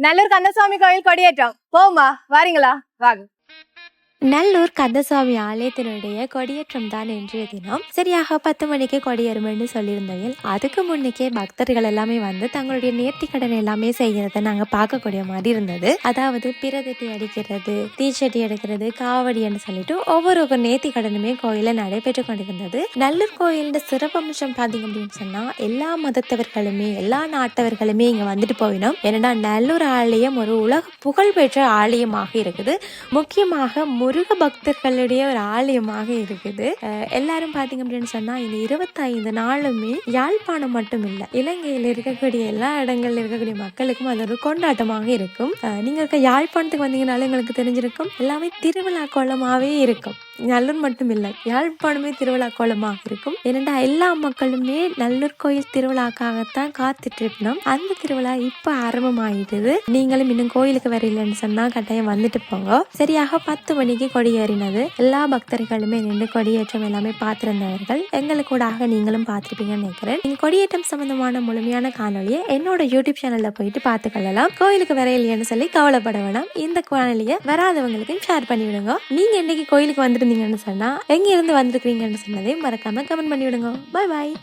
நல்லூர் கந்தசாமி கோயில் கொடியேற்றம் போமா வாரீங்களா வாங்க. நல்லூர் கந்தசாமி ஆலயத்தினுடைய கொடியேற்றம் தான் இன்றைய தினம் சரியாக 10 மணிக்கு கொடியேறும்னு சொல்லியிருந்தோம். அதுக்கு முன்னுக்கே பக்தர்கள் எல்லாமே வந்து தங்களுடைய நேர்த்தி கடன் எல்லாமே செய்யறத நாங்க பார்க்கக்கூடிய மாதிரி இருந்தது. அதாவது பிரதட்டி அடிக்கிறது, தீச்சட்டி எடுக்கிறது, காவடின்னு சொல்லிட்டு ஒவ்வொரு நேர்த்தி கடனுமே கோயில நடைபெற்று கொண்டிருந்தது. நல்லூர் கோயிலோட சிறப்பம்சம் பாத்தீங்க அப்படின்னு சொன்னா எல்லா மதத்தவர்களுமே எல்லா நாட்டவர்களுமே இங்க வந்துட்டு போயிடும். ஏன்னா நல்லூர் ஆலயம் ஒரு உலக புகழ்பெற்ற ஆலயமாக இருக்குது. முக்கியமாக முருக பக்தர்களுடைய ஒரு ஆலயமாக இருக்குது. எல்லாரும் பாத்தீங்க அப்படின்னு சொன்னா இந்த 25 நாளுமே யாழ்ப்பாணம் மட்டும் இல்ல, இலங்கையில் இருக்கக்கூடிய எல்லா இடங்கள்ல இருக்கக்கூடிய மக்களுக்கும் அது ஒரு கொண்டாட்டமாக இருக்கும். நீங்க இருக்க யாழ்ப்பாணத்துக்கு வந்தீங்கனாலும் உங்களுக்கு தெரிஞ்சிருக்கும், எல்லாமே திருவிழா கோலமாவே இருக்கும். நல்லூர் மட்டும் இல்லை, யாழ்ப்பாணமே திருவிழா கோலமாக இருக்கும். ஏனென்றா எல்லா மக்களுமே நல்லூர் கோயில் திருவிழாக்காகத்தான் காத்துட்டு இருக்கணும். அந்த திருவிழா இப்ப ஆரம்பமாயிட்டது. நீங்களும் இன்னும் கோயிலுக்கு வரையிலன்னு சொன்னா கட்டாயம் வந்துட்டு போங்க. சரியாக 10 மணிக்கு கொடியேறினது. எல்லா பக்தர்களுமே நின்று கொடியேற்றம் எல்லாமே பார்த்திருந்தவர்கள் எங்களுக்கு கூட நீங்களும் பார்த்திருப்பீங்கன்னு நினைக்கிறேன். நீங்க கொடியேற்றம் சம்பந்தமான முழுமையான காணொலியை என்னோட யூடியூப் சேனல்ல போயிட்டு பார்த்துக்கொள்ளலாம். கோயிலுக்கு வரையிலையன்னு சொல்லி கவலைப்பட வேணாம். இந்த காணொலியை வராதவங்களுக்கு ஷேர் பண்ணி விடுங்க. நீங்க இன்னைக்கு கோயிலுக்கு வந்துட்டு சொன்னா எங்க இருந்து வந்திருக்கீங்கன்னு சொன்னதையும் மறக்காம கமெண்ட் பண்ணி விடுங்க. பாய் பாய்.